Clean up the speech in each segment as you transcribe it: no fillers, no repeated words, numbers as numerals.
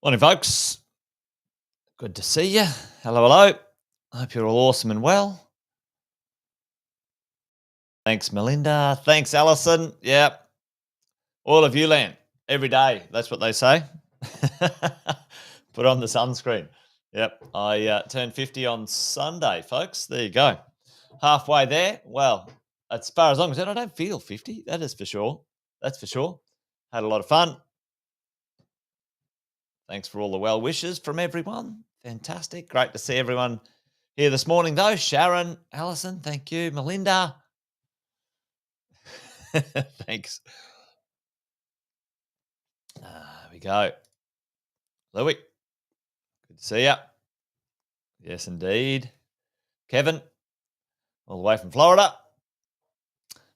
Morning, folks. Good to see you. Hello. Hope you're all awesome and well. Thanks, Melinda. Thanks, Alison. Yep. All of you land every day. That's what they say. Put on the sunscreen. Yep. I turned 50 on Sunday, folks. There you go. Halfway there. Well, as far as I'm concerned, I don't feel 50. That is for sure. That's for sure. Had a lot of fun. Thanks for all the well wishes from everyone. Fantastic. Great to see everyone here this morning, though. Sharon, Alison, thank you. Melinda. Thanks. There we go. Louis, good to see you. Yes, indeed. Kevin, all the way from Florida.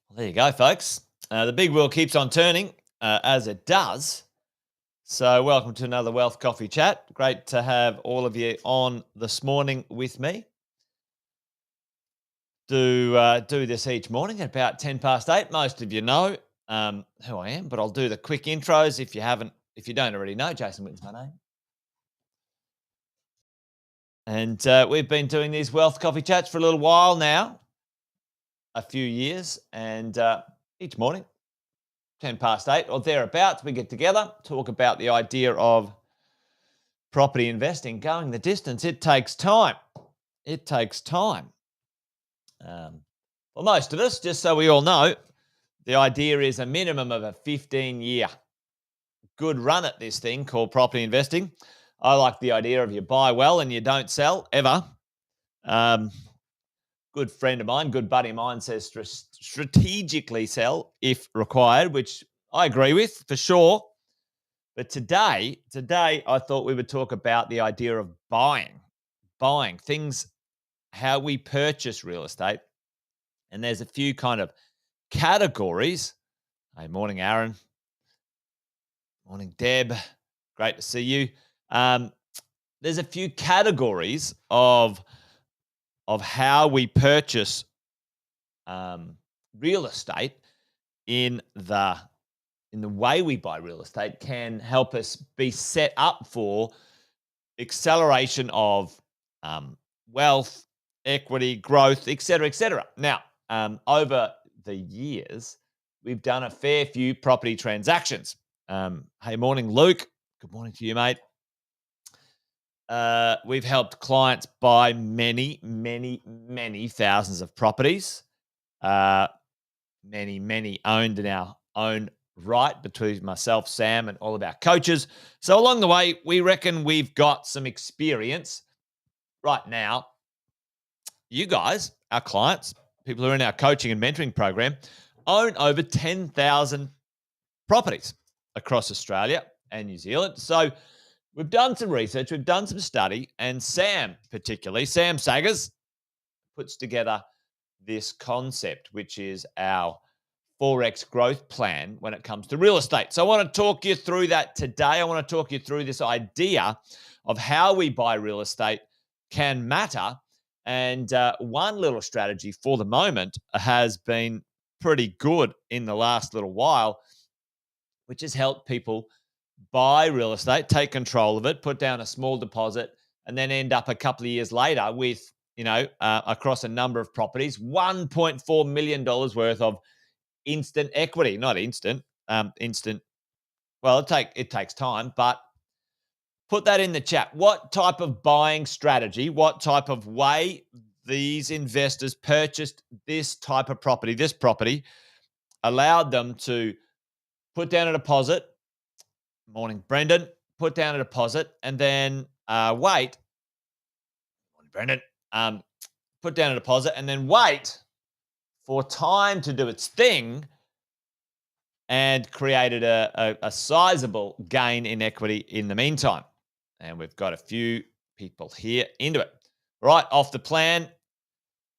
Well, there you go, folks. The big wheel keeps on turning, as it does. So welcome to another Wealth Coffee Chat. Great to have all of you on this morning with me. Do this each morning at about 8:10. Most of you know who I am, but I'll do the quick intros if you don't already know. Jason Witten's my name. And we've been doing these Wealth Coffee Chats for a little while now, a few years, and each morning, 8:10 or thereabouts, we get together, talk about the idea of property investing, going the distance. It takes time. It takes time. For most of us, just so we all know, the idea is a minimum of a 15-year good run at this thing called property investing. I like the idea of you buy well and you don't sell ever. Good friend of mine, good buddy of mine says strategically sell if required, which I agree with for sure. But today I thought we would talk about the idea of buying things, how we purchase real estate. And there's a few kind of categories. Hey, morning, Aaron. Morning, Deb. Great to see you. There's a few categories of how we purchase real estate in the way we buy real estate can help us be set up for acceleration of wealth, equity, growth, etc., etc. Now, over the years, we've done a fair few property transactions. Hey, morning, Luke. Good morning to you, mate. We've helped clients buy many, many, many thousands of properties. Many owned in our own right between myself, Sam, and all of our coaches. So along the way, we reckon we've got some experience. Right now, you guys, our clients, people who are in our coaching and mentoring program, own over 10,000 properties across Australia and New Zealand. So we've done some research, we've done some study, and Sam Saggers, puts together this concept, which is our 4x growth plan when it comes to real estate. So I want to talk you through that today. I want to talk you through this idea of how we buy real estate can matter. And one little strategy for the moment has been pretty good in the last little while, which has helped people buy real estate, take control of it, put down a small deposit, and then end up a couple of years later with, across a number of properties, $1.4 million worth of instant equity. Not instant, instant. Well, it takes time, but put that in the chat. What type of buying strategy, what type of way these investors purchased this type of property, this property, allowed them to put down a deposit. Morning, Brendan. Put down a deposit and then wait. Morning, Brendan. Put down a deposit and then wait for time to do its thing, and created a sizable gain in equity in the meantime. And we've got a few people here into it. Right, off the plan.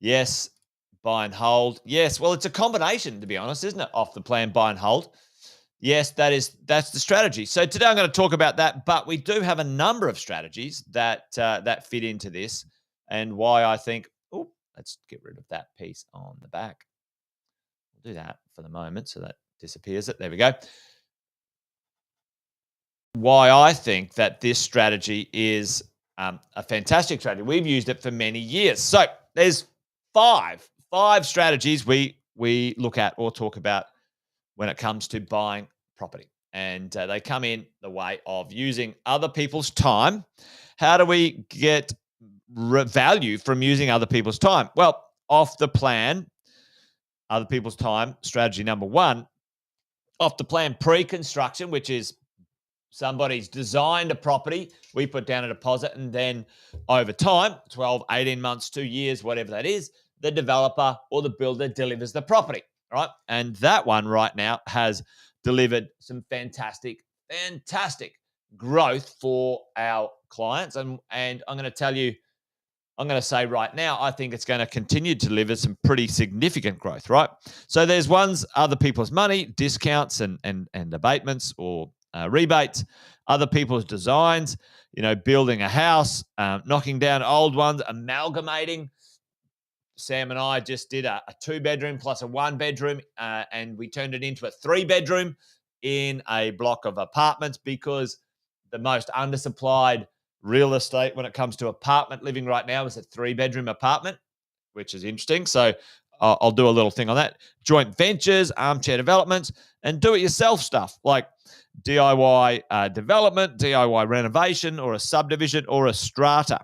Yes, buy and hold. Yes, well, it's a combination, to be honest, isn't it? Off the plan, buy and hold. Yes, that's the strategy. So today I'm going to talk about that, but we do have a number of strategies that fit into this, and why I think. Oh, let's get rid of that piece on the back. We'll do that for the moment, so that disappears. There we go. Why I think that this strategy is a fantastic strategy. We've used it for many years. So there's five strategies we look at or talk about when it comes to buying property. And they come in the way of using other people's time. How do we get value from using other people's time? Well, off the plan, other people's time, strategy number one, off the plan pre-construction, which is somebody's designed a property, we put down a deposit, and then over time, 12, 18 months, 2 years, whatever that is, the developer or the builder delivers the property, right? And that one right now has delivered some fantastic growth for our clients. And I'm going to tell you, I'm going to say right now, I think it's going to continue to deliver some pretty significant growth, right? So there's ones, other people's money, discounts and abatements or rebates, other people's designs, building a house, knocking down old ones, amalgamating. Sam and I just did a 2-bedroom plus a 1-bedroom, and we turned it into a 3-bedroom in a block of apartments, because the most undersupplied real estate when it comes to apartment living right now is a 3-bedroom apartment, which is interesting. So I'll do a little thing on that. Joint ventures, armchair developments, and do-it-yourself stuff like DIY development, DIY renovation, or a subdivision, or a strata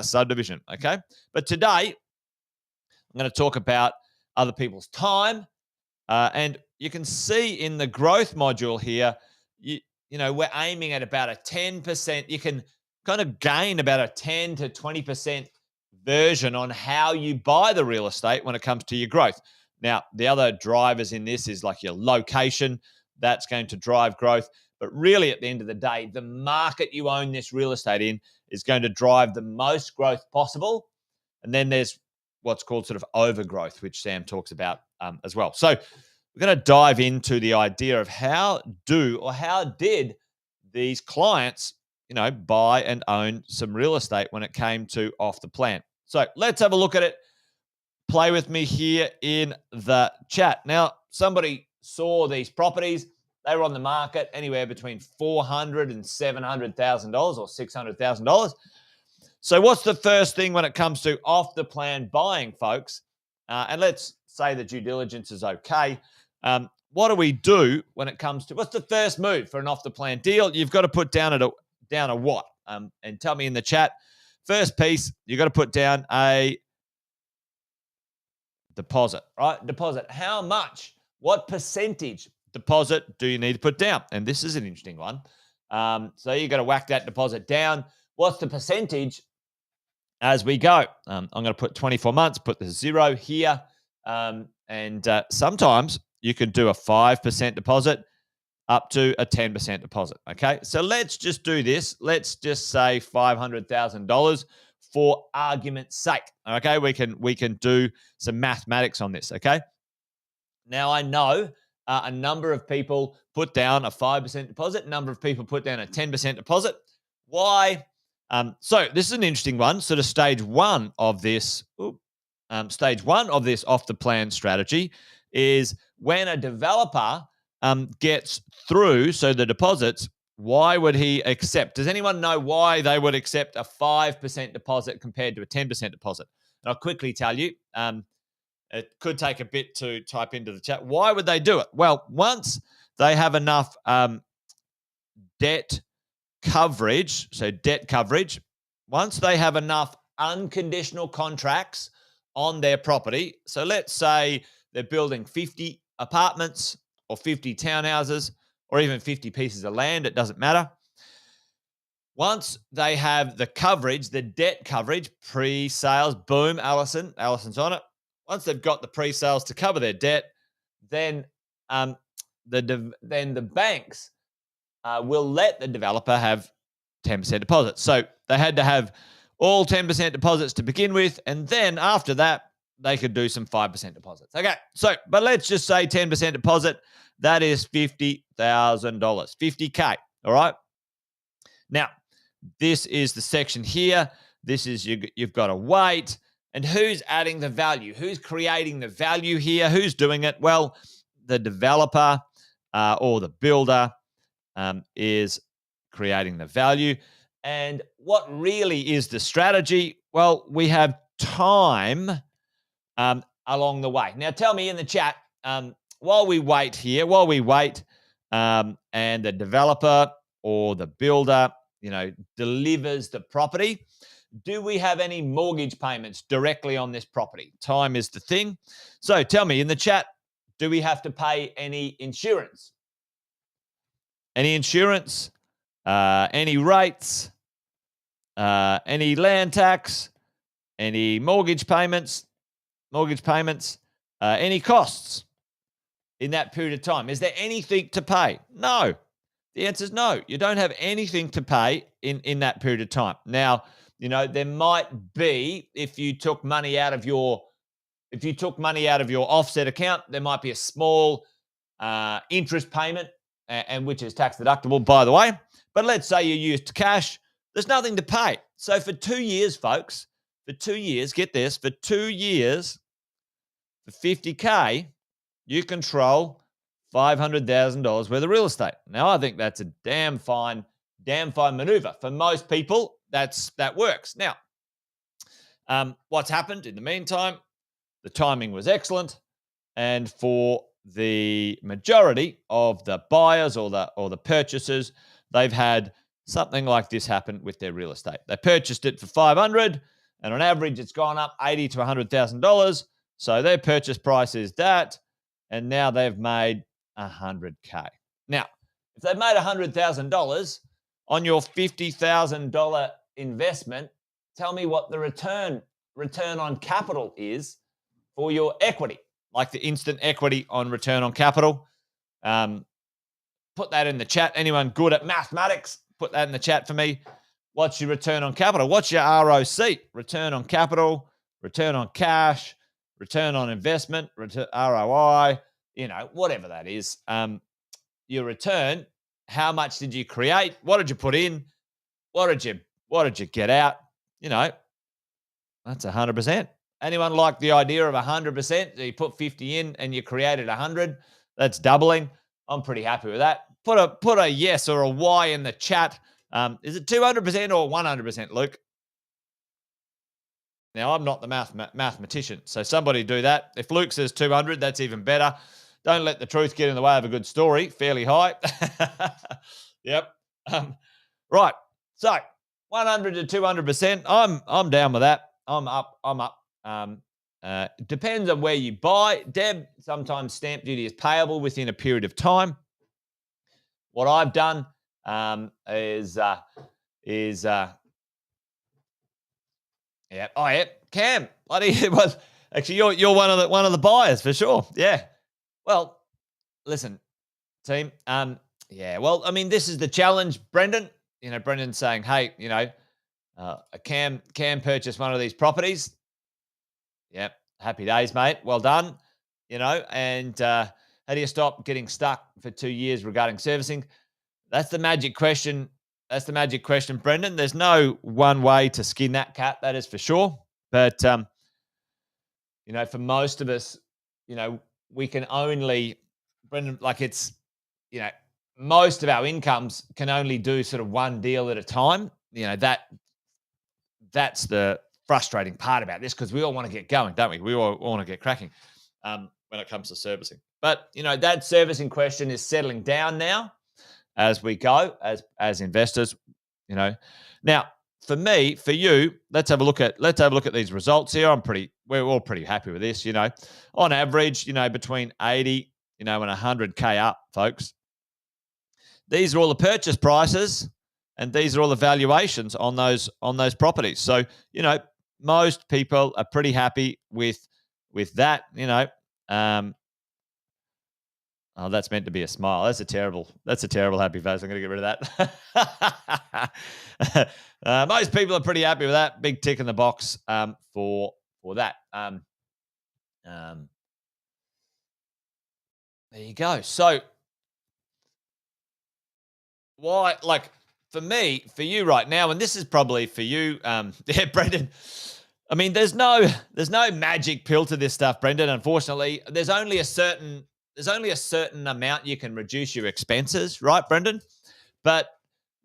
subdivision, okay? But today, I'm going to talk about other people's time. And you can see in the growth module here, we're aiming at about a 10%. You can kind of gain about a 10 to 20% version on how you buy the real estate when it comes to your growth. Now, the other drivers in this is like your location. That's going to drive growth. But really, at the end of the day, the market you own this real estate in is going to drive the most growth possible. And then there's what's called sort of overgrowth, which Sam talks about as well. So we're going to dive into the idea of how did these clients, buy and own some real estate when it came to off the plan. So let's have a look at it. Play with me here in the chat. Now, somebody saw these properties. They were on the market anywhere between $400,000 and $700,000 or $600,000. So what's the first thing when it comes to off-the-plan buying, folks? And let's say the due diligence is okay. What do we do when it comes to, what's the first move for an off-the-plan deal? You've got to put down a what? And tell me in the chat. First piece, you've got to put down a deposit, right? Deposit. How much? What percentage deposit do you need to put down? And this is an interesting one. So you've got to whack that deposit down. What's the percentage as we go? I'm going to put 24 months, put the 0 here. And sometimes you can do a 5% deposit up to a 10% deposit. Okay. So let's just do this. Let's just say $500,000 for argument's sake. Okay. We can do some mathematics on this. Okay. Now, I know a number of people put down a 5% deposit, a number of people put down a 10% deposit. Why? So this is an interesting one. Sort of stage one of this off the plan strategy is when a developer gets through, so the deposits, why would he accept? Does anyone know why they would accept a 5% deposit compared to a 10% deposit? And I'll quickly tell you. It could take a bit to type into the chat. Why would they do it? Well, once they have enough debt coverage, once they have enough unconditional contracts on their property, so let's say they're building 50 apartments or 50 townhouses or even 50 pieces of land, it doesn't matter. Once they have the coverage, the debt coverage, pre-sales, boom, Allison's on it. Once they've got the pre-sales to cover their debt, then the banks will let the developer have 10% deposits. So they had to have all 10% deposits to begin with, and then after that, they could do some 5% deposits. Okay, so but let's just say 10% deposit. That is $50,000, $50K. All right. Now, this is the section here. This is you've got to wait. And who's adding the value? Who's creating the value here? Who's doing it? Well, the developer or the builder is creating the value. And what really is the strategy? Well, we have time along the way. Now, tell me in the chat, while we wait, and the developer or the builder, delivers the property, do we have any mortgage payments directly on this property? Time is the thing. So tell me in the chat, do we have to pay any insurance? Any insurance? Any rates? Any land tax? Any mortgage payments? Any costs in that period of time? Is there anything to pay? No. The answer is no. You don't have anything to pay in that period of time. Now, there might be, if you took money out of your offset account, there might be a small interest payment, and which is tax deductible, by the way. But let's say you used cash, there's nothing to pay. So for 2 years, folks, get this, for 2 years, for $50K, you control $500,000 worth of real estate. Now, I think that's a damn fine maneuver. For most people, that works. Now, what's happened in the meantime? The timing was excellent, and for the majority of the buyers or the purchasers, they've had something like this happen with their real estate. They purchased it for $500,000, and on average, it's gone up $80,000 to $100,000. So their purchase price is that, and now they've made $100K. Now, if they've made $100,000 on your $50,000 investment, tell me what the return on capital is for your equity, like the instant equity on return on capital. Put that in the chat. Anyone good at mathematics? Put that in the chat for me. What's your return on capital? What's your ROC? Return on capital, return on cash, return on investment, ROI, whatever that is. Your return, how much did you create? What did you put in? What did you get out? That's 100%. Anyone like the idea of 100%? So you put 50 in and you created 100. That's doubling. I'm pretty happy with that. Put a yes or a Y in the chat. Is it 200% or 100%, Luke? Now, I'm not the mathematician, so somebody do that. If Luke says 200, that's even better. Don't let the truth get in the way of a good story. Fairly high. Yep. Right. So 100 to 200%. I'm down with that. I'm up. Depends on where you buy. Deb, sometimes stamp duty is payable within a period of time. What I've done is yeah. Oh, yeah. Cam. Bloody was actually you're one of the buyers for sure. Yeah. Well, listen, team. Yeah. Well, I mean, this is the challenge, Brendan. Brendan's saying, hey, Cam purchased one of these properties. Yep. Happy days, mate. Well done. and how do you stop getting stuck for 2 years regarding servicing? That's the magic question. That's the magic question, Brendan. There's no one way to skin that cat, that is for sure. But for most of us, we can only, Brendan, like it's, you know, most of our incomes can only do sort of one deal at a time. That's the frustrating part about this, because we all want to get going, don't we? We all want to get cracking when it comes to servicing. But that servicing question is settling down now as we go as investors. Now for me, for you, let's have a look at these results here. We're all pretty happy with this. On average, between 80, and 100K up, folks. These are all the purchase prices, and these are all the valuations on those properties. So, most people are pretty happy with that. Oh, that's meant to be a smile. That's a terrible happy face. I'm going to get rid of that. Most people are pretty happy with that. Big tick in the box for that. There you go. So, why, like, for you right now, and this is probably for you, Brendan. I mean, there's no magic pill to this stuff, Brendan. Unfortunately, there's only a certain amount you can reduce your expenses, right, Brendan? But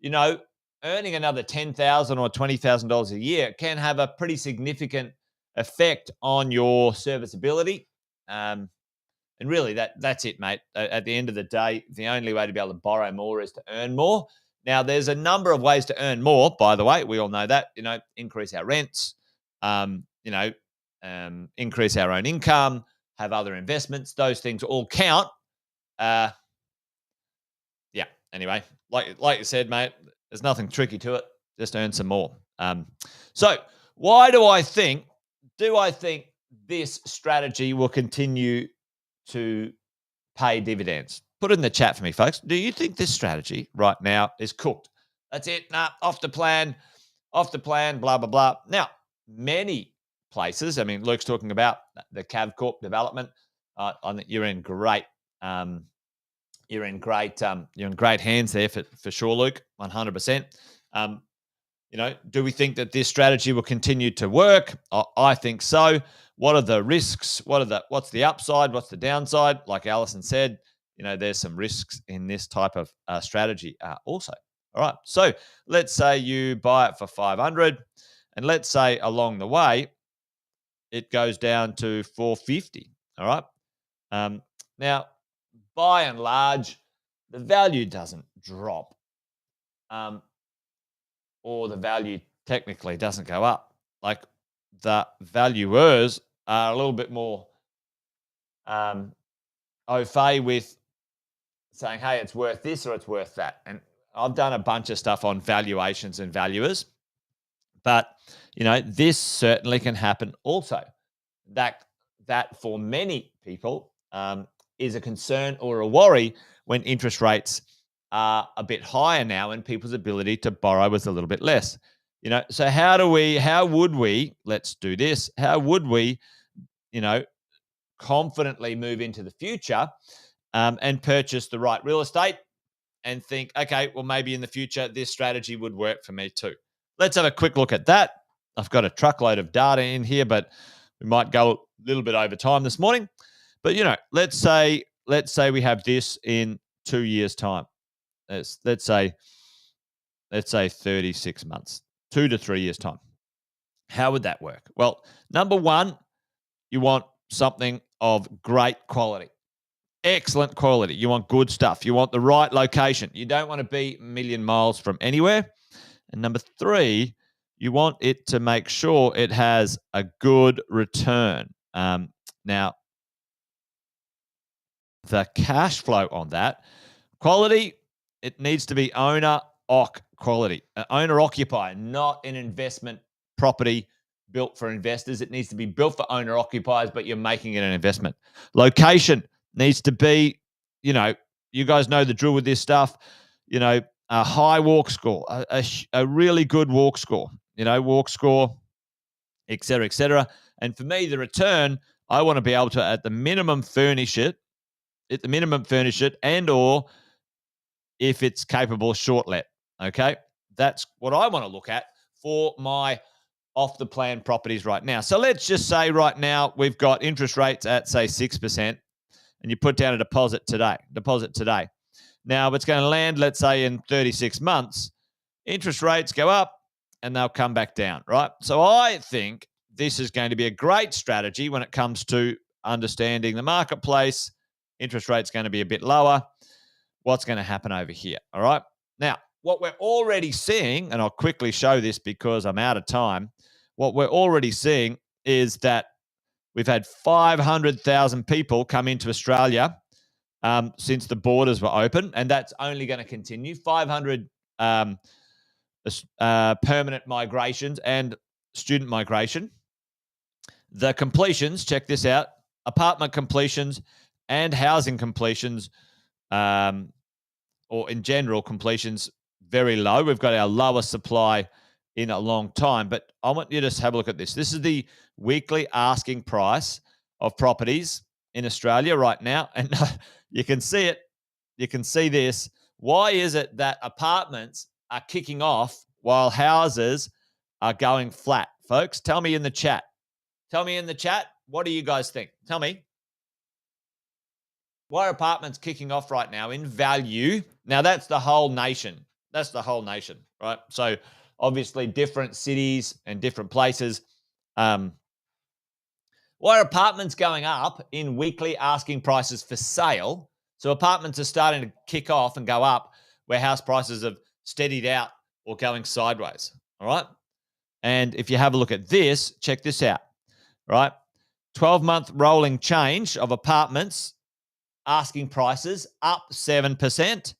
earning another $10,000 or $20,000 a year can have a pretty significant effect on your serviceability. And really, that's it, mate. At the end of the day, the only way to be able to borrow more is to earn more. Now, there's a number of ways to earn more, by the way. We all know that. Increase our rents, increase our own income, have other investments. Those things all count. Yeah. Anyway, like you said, mate, there's nothing tricky to it. Just earn some more. So why do I think this strategy will continue to pay dividends? Put it in the chat for me, folks. Do you think this strategy right now is cooked? That's it. Nah, off the plan, blah, blah, blah. Now, many places, I mean, Luke's talking about the Cav Corp development. You're in great you're in great hands there for sure, Luke, 100%. Do we think that this strategy will continue to work? I think so. What are the risks? What's the upside? What's the downside? Like Alison said, there's some risks in this type of strategy also. All right. So let's say you buy it for 500, and let's say along the way it goes down to 450. All right. Now, by and large, the value doesn't drop, or the value technically doesn't go up. Like, the valuers are a little bit more au fait with saying, hey, it's worth this or it's worth that. And I've done a bunch of stuff on valuations and valuers, but this certainly can happen also. That for many people is a concern or a worry when interest rates are a bit higher now and people's ability to borrow is a little bit less. So how would we, let's do this, how would we, confidently move into the future and purchase the right real estate and think, okay, well, maybe in the future, this strategy would work for me too. Let's have a quick look at that. I've got a truckload of data in here, but we might go a little bit over time this morning. But, let's say we have this in 2 years' time. Let's say 36 months, 2 to 3 years' time. How would that work? Well, number one, you want something of great quality, excellent quality. You want good stuff. You want the right location. You don't want to be a million miles from anywhere. And number three, you want it to make sure it has a good return. Now, the cash flow on that quality, it needs to be owner-occ quality, owner-occupier, not an investment property built for investors. It needs to be built for owner-occupiers, but you're making it an investment. Location needs to be, you guys know the drill with this stuff, a high walk score, a really good walk score, et cetera, et cetera. And for me, the return I want to be able to, at the minimum, furnish it, and or if it's capable, short let. Okay, that's what I want to look at for my off the plan properties right now. So let's just say right now we've got interest rates at say 6%, and you put down a deposit today. Now it's going to land, let's say, in 36 months. Interest rates go up and they'll come back down, right? So I think this is going to be a great strategy when it comes to understanding the marketplace. Interest rates going to be a bit lower. What's going to happen over here? All right. Now, what we're already seeing, and I'll quickly show this because I'm out of time. What we're already seeing is that we've had 500,000 people come into Australia since the borders were open, and that's only going to continue. 500 permanent migrations and student migration. The completions, check this out, apartment completions and housing completions, or in general completions, very low. We've got our lowest supply in a long time. But I want you to just have a look at this. This is the weekly asking price of properties in Australia right now. And you can see it. You can see this. Why is it that apartments are kicking off while houses are going flat? Folks, tell me in the chat. Tell me in the chat, what do you guys think? Tell me. Why are apartments kicking off right now in value? Now, that's the whole nation. That's the whole nation, right? So, obviously, different cities and different places. Why are apartments going up in weekly asking prices for sale? So, apartments are starting to kick off and go up where house prices have steadied out or going sideways, all right? And if you have a look at this, check this out, right? 12-month rolling change of apartments asking prices up 7%.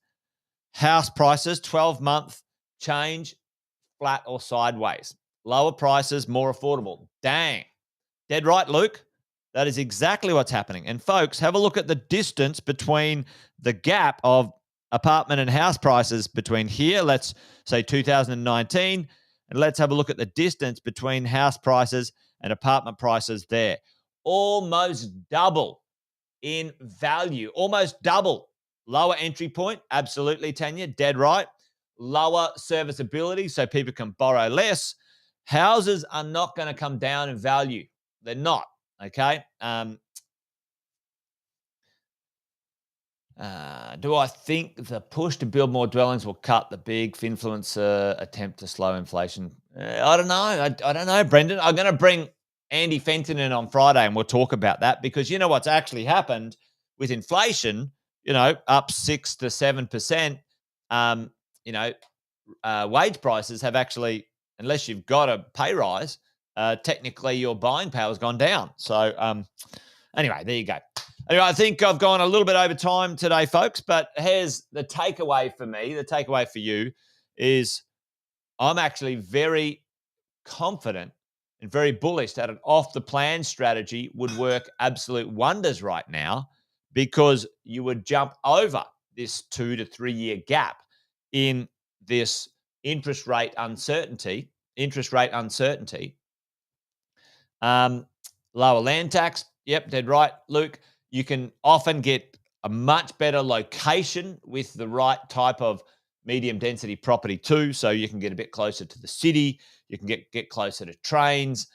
House prices, 12-month change, flat or sideways. Lower prices, more affordable. Dang. Dead right, Luke. That is exactly what's happening. And folks, have a look at the distance between the gap of apartment and house prices between here, let's say 2019, and let's have a look at the distance between house prices and apartment prices there. Almost double in value, almost double. Lower entry point, absolutely, Tanya, dead right. Lower serviceability, so people can borrow less. Houses are not going to come down in value. They're not, okay? Do I think the push to build more dwellings will cut the big finfluencer attempt to slow inflation? I don't know. I don't know, Brendan. I'm going to bring Andy Fenton in on Friday and we'll talk about that because you know what's actually happened with inflation, up 6 to 7%, wage prices have actually, unless you've got a pay rise, technically your buying power has gone down. So anyway, there you go. Anyway, I think I've gone a little bit over time today, folks, but here's the takeaway for me. The takeaway for you is I'm actually very confident and very bullish that an off-the-plan strategy would work absolute wonders right now because you would jump over this 2 to 3 year gap in this interest rate uncertainty. Lower land tax. Yep, dead right, Luke. You can often get a much better location with the right type of medium density property too. So you can get a bit closer to the city. You can get closer to trains,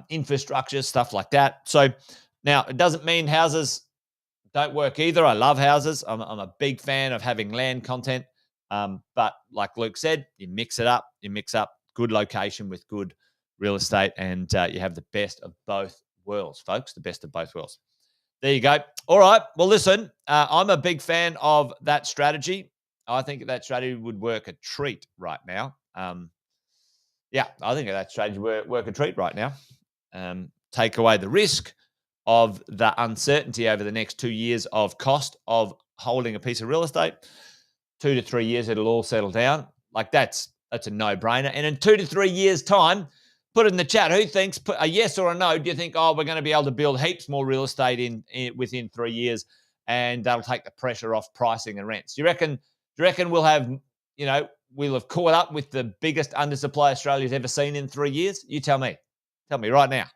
infrastructure, stuff like that. So now it doesn't mean houses don't work either. I love houses. I'm a big fan of having land content. But like Luke said, you mix it up. You mix up good location with good real estate, and you have the best of both worlds, folks. The best of both worlds. There you go. All right. Well, listen, I'm a big fan of that strategy. I think that strategy would work a treat right now. I think that strategy would work a treat right now. Take away the risk of the uncertainty over the next 2 years of cost of holding a piece of real estate. 2 to 3 years, it'll all settle down. Like that's a no-brainer. And in 2 to 3 years' time, put it in the chat. Who thinks a yes or a no? Do you think, we're going to be able to build heaps more real estate within 3 years, and that'll take the pressure off pricing and rents? Do you reckon we'll have, we'll have caught up with the biggest undersupply Australia's ever seen in 3 years? You tell me. Tell me right now.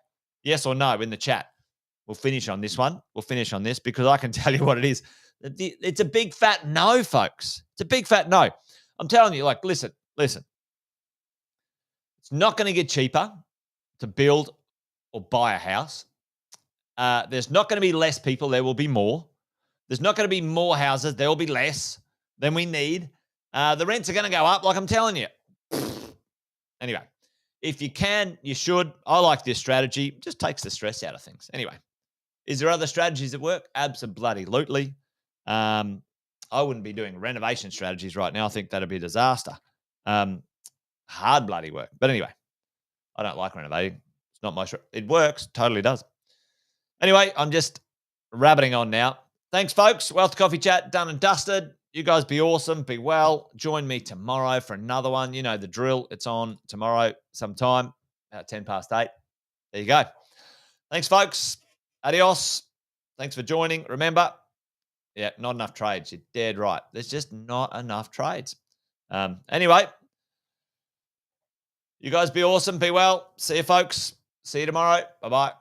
Yes or no in the chat. we'll finish on this one. We'll finish on this because I can tell you what it is. It's a big fat no, folks. It's a big fat no. I'm telling you, like, listen. It's not going to get cheaper to build or buy a house. There's not going to be less people. There will be more. There's not going to be more houses. There will be less than we need. The rents are going to go up, like I'm telling you. Anyway, if you can, you should. I like this strategy. It just takes the stress out of things. Anyway, is there other strategies that work? Absolutely. I wouldn't be doing renovation strategies right now. I think that'd be a disaster. Hard bloody work. But anyway, I don't like renovating. It's not my it works. Totally does. Anyway, I'm just rabbiting on now. Thanks, folks. Wealth Coffee Chat done and dusted. You guys be awesome. Be well. Join me tomorrow for another one. You know the drill. It's on tomorrow sometime, about 8:10. There you go. Thanks, folks. Adios. Thanks for joining. Remember, not enough trades. You're dead right. There's just not enough trades. Anyway, you guys be awesome. Be well. See you, folks. See you tomorrow. Bye-bye.